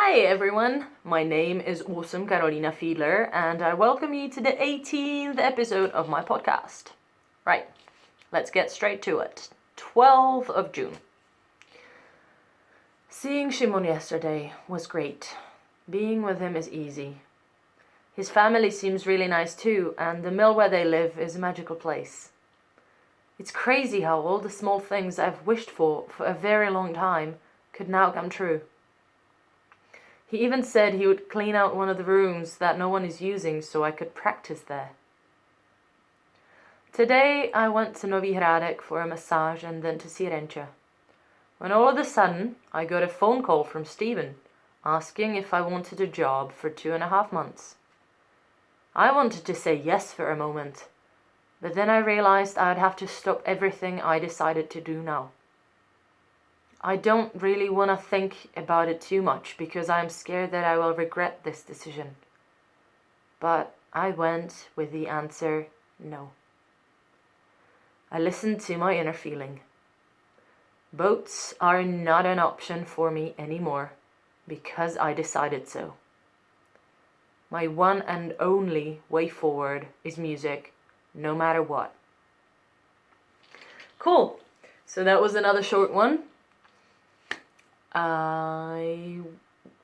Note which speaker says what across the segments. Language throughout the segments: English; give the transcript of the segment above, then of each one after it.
Speaker 1: Hi everyone, my name is awesome Karolína Fiedler and I welcome you to the 18th episode of my podcast. Right, let's get straight to it. 12th of June. Seeing Shimon yesterday was great. Being with him is easy. His family seems really nice too, and the mill where they live is a magical place. It's crazy how all the small things I've wished for a very long time could now come true. He even said he would clean out one of the rooms that no one is using so I could practice there. Today I went to Novi Hradec for a massage and then to Sierenche. When all of a sudden I got a phone call from Steven asking if I wanted a job for 2.5 months. I wanted to say yes for a moment, but then I realized I'd have to stop everything I decided to do now. I don't really want to think about it too much because I'm scared that I will regret this decision. But I went with the answer no. I listened to my inner feeling. Boats are not an option for me anymore because I decided so. My one and only way forward is music, no matter what. Cool. So that was another short one.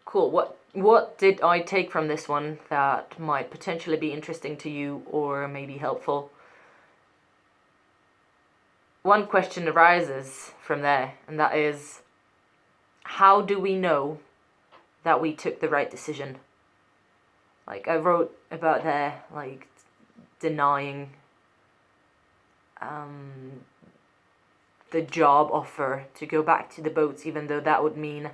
Speaker 1: Cool. What did I take from this one that might potentially be interesting to you or maybe helpful? One question arises from there, and that is, how do we know that we took the right decision? Like I wrote about there, like denying the job offer to go back to the boats, even though that would mean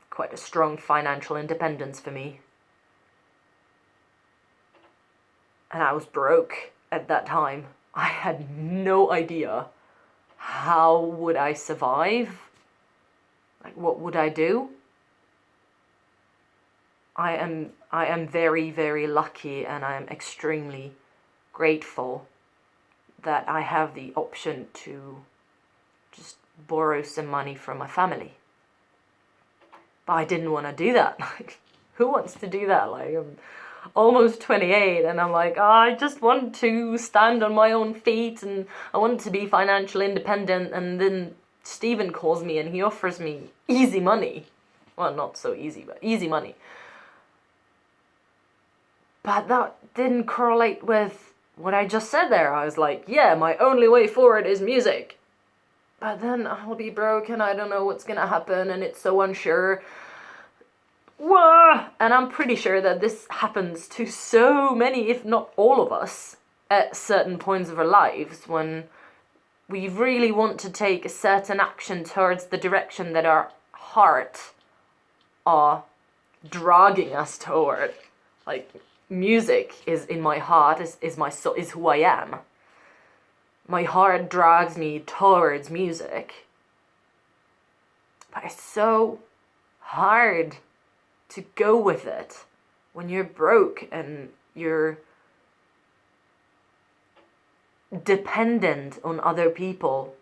Speaker 1: quite a strong financial independence for me. And I was broke at that time. I had no idea how would I survive. Like, what would I do? I am very, very lucky, and I am extremely grateful that I have the option to just borrow some money from my family. But I didn't want to do that. Like, who wants to do that? Like, I'm almost 28 and I'm like, I just want to stand on my own feet and I want to be financially independent. And then Steven calls me and he offers me easy money. Well, not so easy, but easy money. But that didn't correlate with what I just said there. I was like, yeah, my only way forward is music. But then I'll be broke and I don't know what's gonna happen and it's so unsure. Whoa! And I'm pretty sure that this happens to so many, if not all of us, at certain points of our lives when we really want to take a certain action towards the direction that our heart are dragging us toward. Like, music is in my heart, is my soul, is who I am. My heart drags me towards music. But it's so hard to go with it when you're broke and you're dependent on other people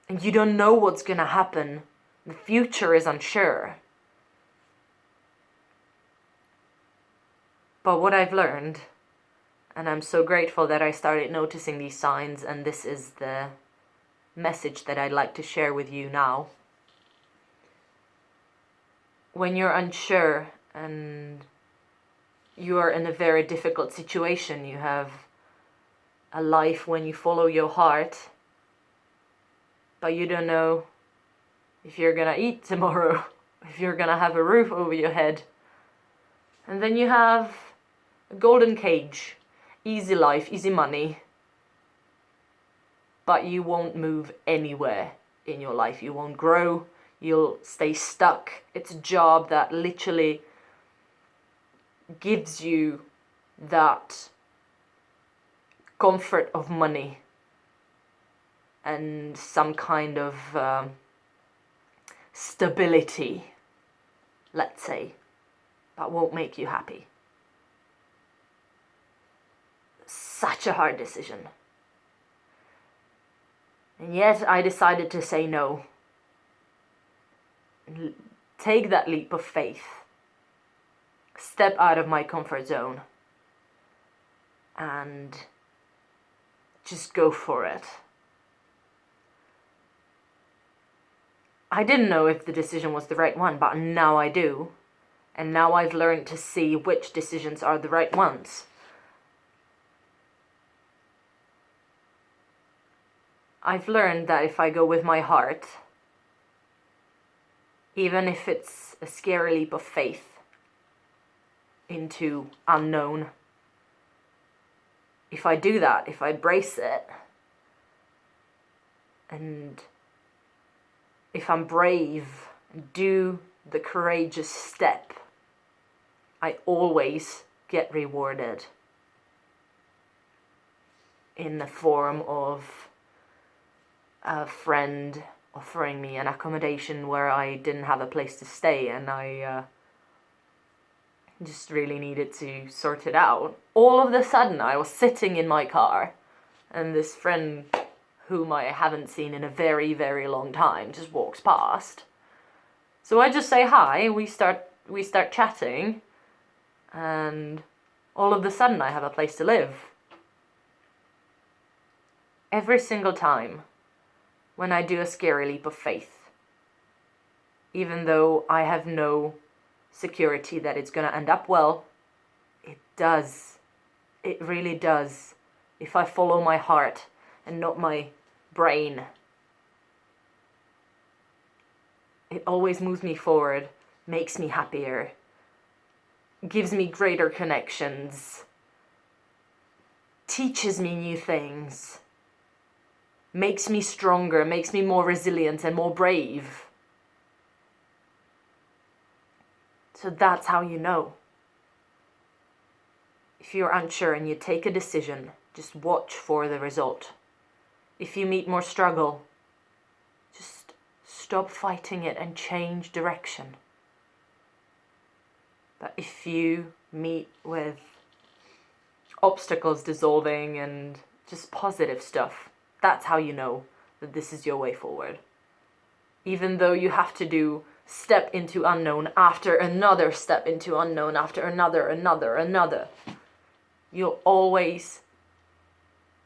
Speaker 1: and you don't know what's gonna happen. The future is unsure. But what I've learned, and I'm so grateful that I started noticing these signs, and this is the message that I'd like to share with you now. When you're unsure and you are in a very difficult situation, you have a life when you follow your heart, but you don't know if you're gonna eat tomorrow, if you're gonna have a roof over your head. And then you have a golden cage, easy life, easy money, but you won't move anywhere in your life. You won't grow, you'll stay stuck. It's a job that literally gives you that comfort of money and some kind of stability, let's say, that won't make you happy. Such a hard decision. And yet I decided to say no. take that leap of faith, step out of my comfort zone, and just go for it. I didn't know if the decision was the right one, but now I do. And now I've learned to see which decisions are the right ones. I've learned that if I go with my heart, even if it's a scary leap of faith into unknown, if I do that, if I brace it, and if I'm brave, do the courageous step, I always get rewarded in the form of a friend offering me an accommodation where I didn't have a place to stay, and I just really needed to sort it out. All of a sudden I was sitting in my car, and this friend whom I haven't seen in a very, very long time just walks past. So I just say hi, we start chatting, and all of a sudden I have a place to live. Every single time when I do a scary leap of faith, even though I have no security that it's going to end up well, it does. It really does. If I follow my heart and not my brain, it always moves me forward, makes me happier, gives me greater connections, teaches me new things, makes me stronger, makes me more resilient and more brave. So that's how you know. If you're unsure and you take a decision, just watch for the result. If you meet more struggle, just stop fighting it and change direction. But if you meet with obstacles dissolving and just positive stuff, that's how you know that this is your way forward. Even though you have to do step into unknown after another step into unknown after another, you'll always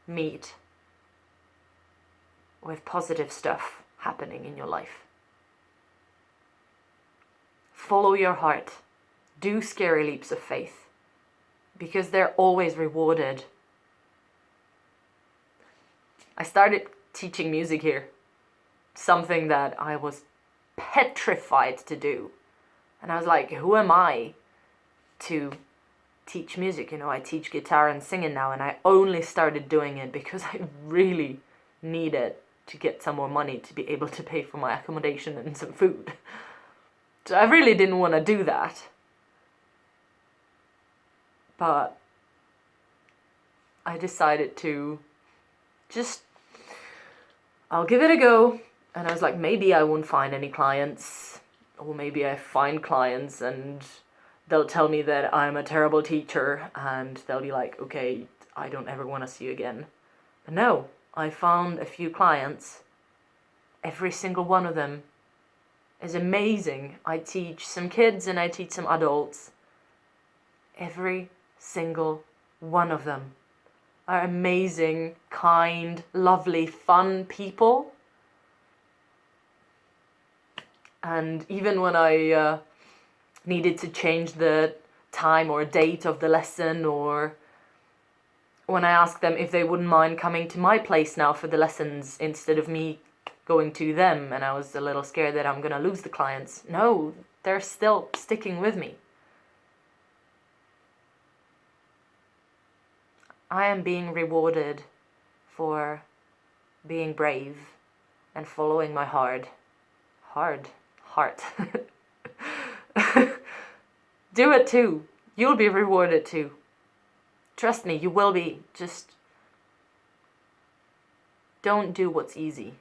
Speaker 1: meet with positive stuff happening in your life. Follow your heart. Do scary leaps of faith, because they're always rewarded. I started teaching music here, something that I was petrified to do. And I was like, who am I to teach music? You know, I teach guitar and singing now, and I only started doing it because I really needed to get some more money to be able to pay for my accommodation and some food. So I really didn't want to do that. But I decided to I'll give it a go. And I was like, maybe I won't find any clients, or maybe I find clients and they'll tell me that I'm a terrible teacher, and they'll be like, okay, I don't ever want to see you again. But no, I found a few clients. Every single one of them is amazing. I teach some kids and I teach some adults. Every single one of them are amazing, kind, lovely, fun people. And even when I needed to change the time or date of the lesson, or when I asked them if they wouldn't mind coming to my place now for the lessons instead of me going to them, and I was a little scared that I'm going to lose the clients. No, they're still sticking with me. I am being rewarded for being brave and following my heart. Do it too. You'll be rewarded too. Trust me, you will be. Just don't do what's easy.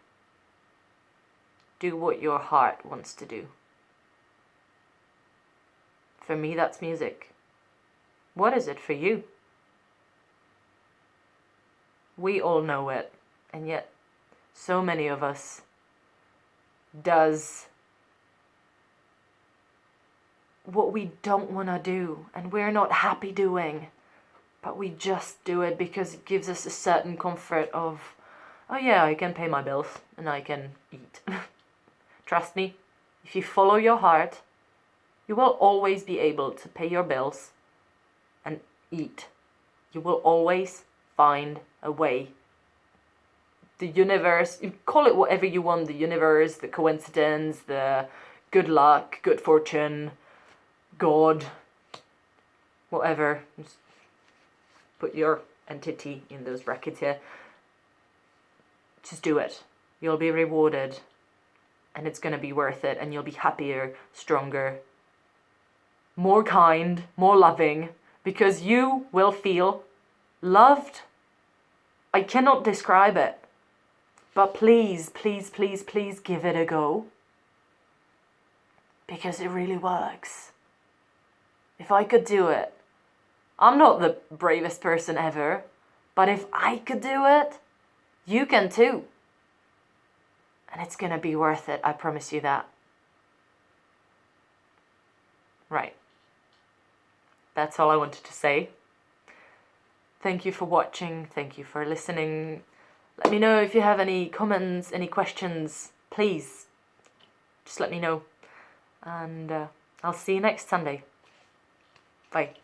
Speaker 1: Do what your heart wants to do. For me, that's music. What is it for you? We all know it, and yet so many of us does what we don't want to do and we're not happy doing, but we just do it because it gives us a certain comfort of, oh yeah, I can pay my bills and I can eat. Trust me, if you follow your heart, you will always be able to pay your bills and eat. You will always find a way. The universe, you call it whatever you want, the universe, the coincidence, the good luck, good fortune, God, whatever. Just put your entity in those brackets here. Just do it. You'll be rewarded. And it's going to be worth it. And you'll be happier, stronger, more kind, more loving. Because you will feel loved. I cannot describe it. But please, please, please, please give it a go. Because it really works. If I could do it, I'm not the bravest person ever, but if I could do it, you can too. And it's going to be worth it, I promise you that. Right. That's all I wanted to say. Thank you for watching. Thank you for listening. Let me know if you have any comments, any questions. Please, just let me know. And I'll see you next Sunday. Bye.